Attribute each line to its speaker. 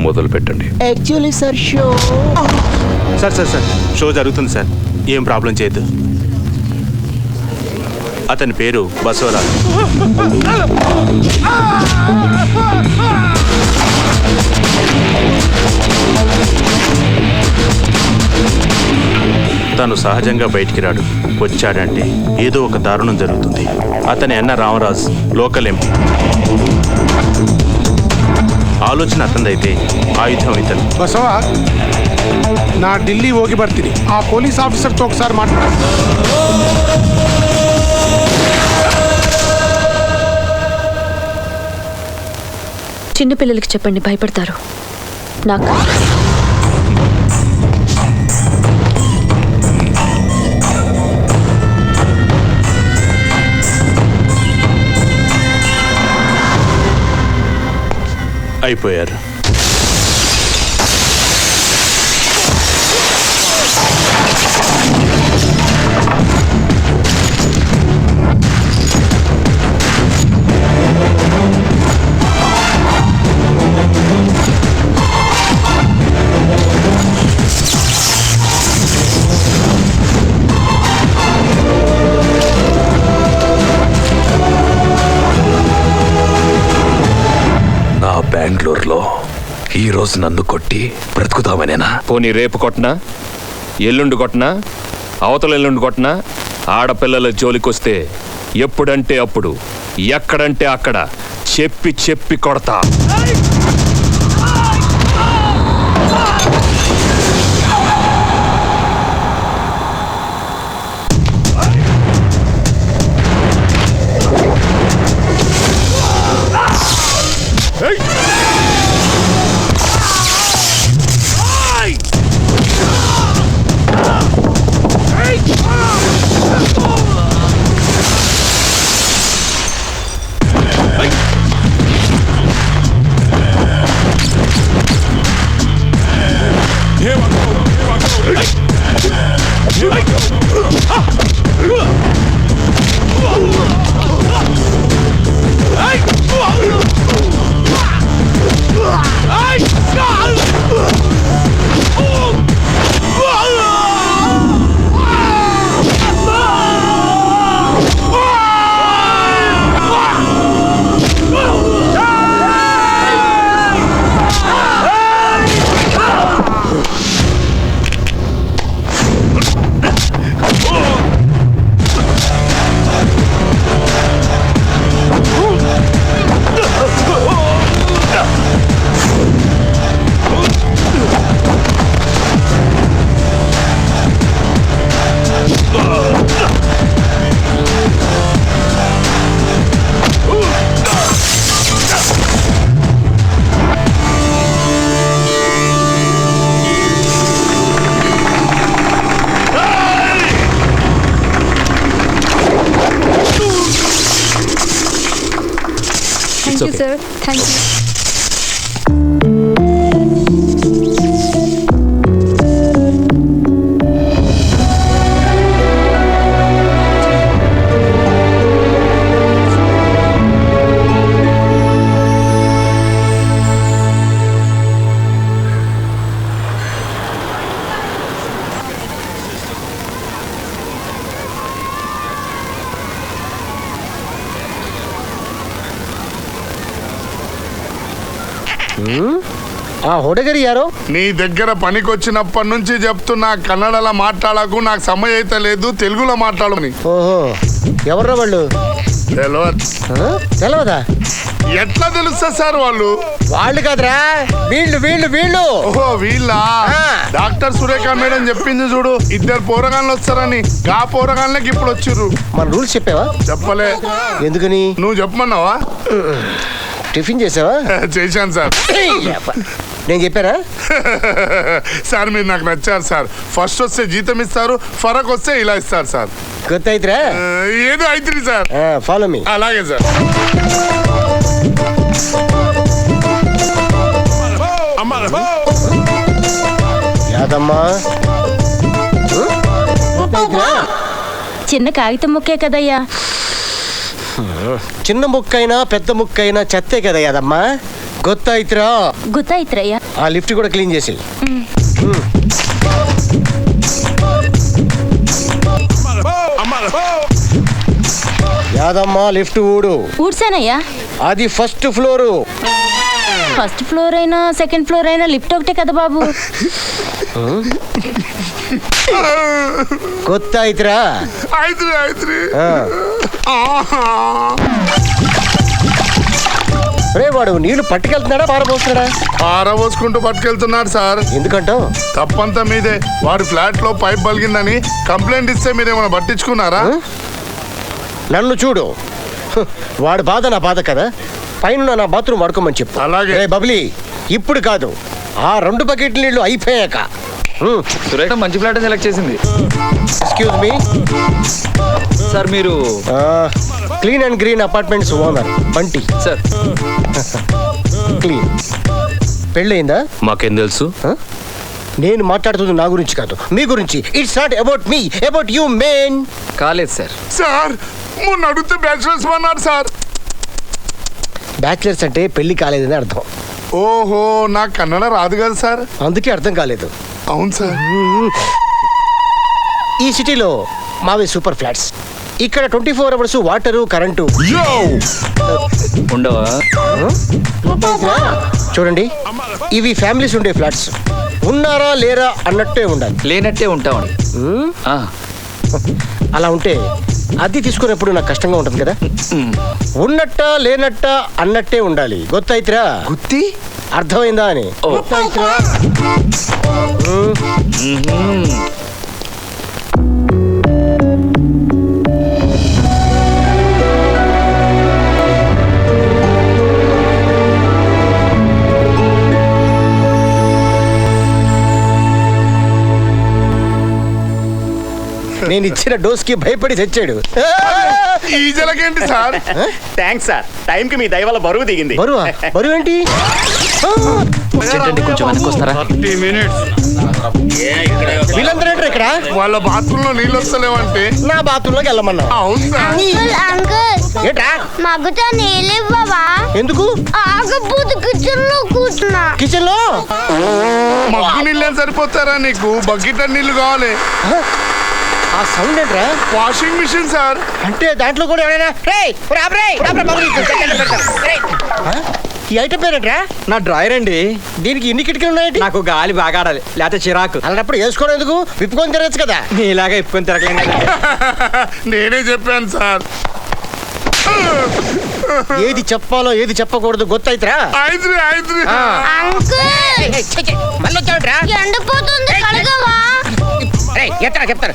Speaker 1: మొదలు పెట్టండి.
Speaker 2: Actually sir show
Speaker 3: sir show జరుగుతుంది సార్, ఏం ప్రాబ్లం చేయదు. అతని పేరు బసవరాజు. తను సహజంగా బయటికి రాడు. వచ్చాడంటే ఏదో ఒక దారుణం జరుగుతుంది. అతని అన్న రామరాజు లోకల్ ఎంపీ. ఆలోచన అతనిదైతే ఆయుధం ఇతను.
Speaker 4: బసవా, నా ఢిల్లీ ಹೋಗಿ ಬರ್ತೀನಿ. ఆ పోలీస్ ఆఫీసర్తో ఒకసారి మాట్లాడు.
Speaker 5: చిన్నపిల్లలకి చెప్పండి, భయపడతారు. నాకు
Speaker 3: అయిపోయారు.
Speaker 1: బెంగళూరులో ఈ రోజు నన్ను కొట్టి బ్రతుకుతామనేనా?
Speaker 6: పోనీ రేపు కొట్టినా, ఎల్లుండి కొట్టినా, అవతల ఎల్లుండి కొట్టినా, ఆడపిల్లల జోలికొస్తే ఎప్పుడంటే అప్పుడు, ఎక్కడంటే అక్కడ చెప్పి చెప్పి కొడతా.
Speaker 5: Thank you, sir. Thank you.
Speaker 2: ఆ హోటగరి యారో
Speaker 7: నీ దగ్గర పనికొచ్చినప్పటి నుంచి చెప్తున్నా, కన్నడలో మాట్లాడకు, నాకు సమయం అయితే లేదు, తెలుగులో మాట్లాడమని.
Speaker 2: ఓహో, ఎవర్రా వాళ్ళు? తెలవదా?
Speaker 7: ఎట్లా తెలుస్తా సార్ వాళ్ళు?
Speaker 2: వాళ్ళు కాదురా, వీళ్ళు వీళ్ళు వీళ్ళు.
Speaker 7: ఓహో వీళ్ళ. డాక్టర్ సురేఖ మేడం చెప్పింది చూడు, 2 పోరగాళ్ళు వస్తారని. గా పోరగాళ్ళకి ఇప్పుడు వచ్చిర్రు.
Speaker 2: మన రూల్స్ చెప్పావా?
Speaker 7: చెప్పలే.
Speaker 2: ఎందుకని?
Speaker 7: నువ్వు చెప్పమన్నావా?
Speaker 2: టిఫిన్ చేసావా?
Speaker 7: చేశాను సార్.
Speaker 2: నేను చెప్పారా?
Speaker 7: సార్ మీరు నాకు నచ్చారు సార్. ఫస్ట్ వస్తే జీతం ఇస్తారు, ఫరక్ వస్తే ఇలా ఇస్తారు సార్.
Speaker 2: కొత్త అయితరా?
Speaker 7: ఏదో అవుతుంది సార్.
Speaker 2: Follow me.
Speaker 7: అలాగే సార్.
Speaker 2: యాదమ్మా,
Speaker 5: చిన్న కాగితం ముక్కే కదయ్యా.
Speaker 2: చిన్న ముక్కైనా పెద్ద ముక్కైనా చెత్తే కదా యాదమ్మా. ಗೊತ್ತಾಯ್ತ್ರಾ
Speaker 5: ಗೊತ್ತಾಯ್ತ್ರಯ್ಯ
Speaker 2: ఆ లిఫ్ట్ కూడా క్లీన్ చేసి యాదమ్మా లిఫ్ట్ ఊడు
Speaker 5: ఊడ్సానయ్యా
Speaker 2: అది ఫస్ట్ ఫ్లోరు
Speaker 5: ఫస్ట్ ఫ్లోర్ అయినా సెకండ్ ఫ్లోర్ అయినా లిఫ్ట్ ఒకటే కదా బాబు.
Speaker 2: ಗೊತ್ತಾಯ್ತ್ರಾ
Speaker 7: ಆಯ್ತ್ರಿ ಆಯ್ತ್ರಿ
Speaker 2: రే వాడు నీళ్లు పట్టుకెళ్తున్నాడా పారబోస్తున్నాడా
Speaker 7: పారబోసుకుంటూ పట్టుకెళ్తున్నాడు సార్.
Speaker 2: ఎందుకంటావు
Speaker 7: తప్పంతా మీదే. వాడి ఫ్లాట్ లో పైప్ బలిగిందని కంప్లైంట్ ఇస్తే మీరేమైనా పట్టించుకున్నారా?
Speaker 2: నన్ను చూడు వాడి బాధ నా బాధ కదా. పైన నా బాత్రూమ్ వాడుకోమని చెప్పు.
Speaker 7: అలాగే.
Speaker 2: రే బబ్లీ ఇప్పుడు కాదు, ఆ 2 బకెట్ల నీళ్లు అయిపోయాక.
Speaker 8: సురేఖ మంచి ఫ్లాట్ సెలెక్ట్ చేసింది.
Speaker 2: ఎక్స్క్యూజ్ మీ
Speaker 8: సార్ మీరు
Speaker 2: clean and green apartments owner Bunty
Speaker 8: sir
Speaker 2: clean. పెళ్ళయిందా?
Speaker 3: మాకేం తెలుసు?
Speaker 2: నేను మాట్లాడుతుంది నా గురించి కాదు, మీ గురించి. It's not about me, about you main.
Speaker 8: కాలేదు సార్.
Speaker 7: సార్ మొన్న అడిగితే బ్యాచులర్స్ అన్నారు సార్.
Speaker 2: బ్యాచిలర్స్ అంటే పెళ్లి కాలేదని అర్థం.
Speaker 7: ఓహో నాకు కన్నడ రాదు కదా సార్.
Speaker 2: అందుకే అర్థం కాలేదు.
Speaker 7: అవును సార్.
Speaker 2: ఈ సిటీలో మావే సూపర్ ఫ్లాట్స్. ఇక్కడ 24 అవర్స్ వాటరు కరెంటు.
Speaker 8: ఉండవా?
Speaker 2: చూడండి, ఇవి ఫ్యామిలీస్ ఉండే ఫ్లాట్స్. ఉన్నారా లేరా అన్నట్టే ఉండాలి.
Speaker 8: లేనట్టే ఉంటామండి. ఆ,
Speaker 2: అలా ఉంటే అద్దె తీసుకునేప్పుడు నాకు కష్టంగా ఉంటుంది కదా. ఉన్నట్ట లేనట్ట అన్నట్టే ఉండాలి. గొత్తాయిత్రా?
Speaker 8: గుత్తి
Speaker 2: అర్థమైందా అని. గొత్తాయిత్రా? నేను ఇచ్చిన డోస్ కి భయపడి తెచ్చాడు.
Speaker 7: ఈ జలకేంటి సార్?
Speaker 9: థ్యాంక్స్ సార్, టైంకి మీ దయ వల్ల బరువు దిగింది.
Speaker 2: బరువా? బరువు ఏంటి?
Speaker 8: ఏంటండి కొంచెం వెనక్కి వస్తారా?
Speaker 2: వీళ్ళందరూ ఏంట్రా ఇక్కడ?
Speaker 7: వాళ్ళ బాత్రూమ్ లో నీళ్ళు వస్తలేవంటే
Speaker 2: నా బాత్రూమ్ లోకి వెళ్ళమన్నా.
Speaker 7: అవును సార్.
Speaker 10: అంకుల్
Speaker 2: ఏంట్రా?
Speaker 10: మగ్గుతో నీళ్ళు ఇవ్వవా?
Speaker 2: ఎందుకు?
Speaker 10: ఆగపోతే కిచెన్ లో కూర్చున్నా.
Speaker 2: కిచెన్ లో
Speaker 7: మగ్గు నీళ్ళేం సరిపోతారా నీకు? బకెట్ నీళ్ళు కావాలి.
Speaker 2: ఆ సౌండ్ ఏంట్రా?
Speaker 7: Washing machine sir.
Speaker 2: అంటే దాంట్లో కూడా ఎవరైనా ఈ ఐటమ్ పేరేంట్రా?
Speaker 9: నా డ్రాయర్ అండి.
Speaker 2: దీనికి ఇన్ని కిటికీలు ఉన్నాయి.
Speaker 9: నాకు గాలి బాగా ఆడాలి, లేకపోతే చిరాకు.
Speaker 2: అలాంటప్పుడు వేసుకోవడం ఎందుకు? విప్పుకొని తిరగచ్చు కదా.
Speaker 9: నీలాగా ఇప్పుకొని తిరగలేదు.
Speaker 7: నేనే చెప్పాను సార్.
Speaker 2: ఏది చెప్పాలో ఏది చెప్పకూడదు గొత్తైత్రా?
Speaker 7: ఐదు
Speaker 10: అంకుల్
Speaker 2: మళ్ళీ వచ్చాడురా.
Speaker 10: ఎండిపోతుంది కడగవా?
Speaker 2: చెప్తాను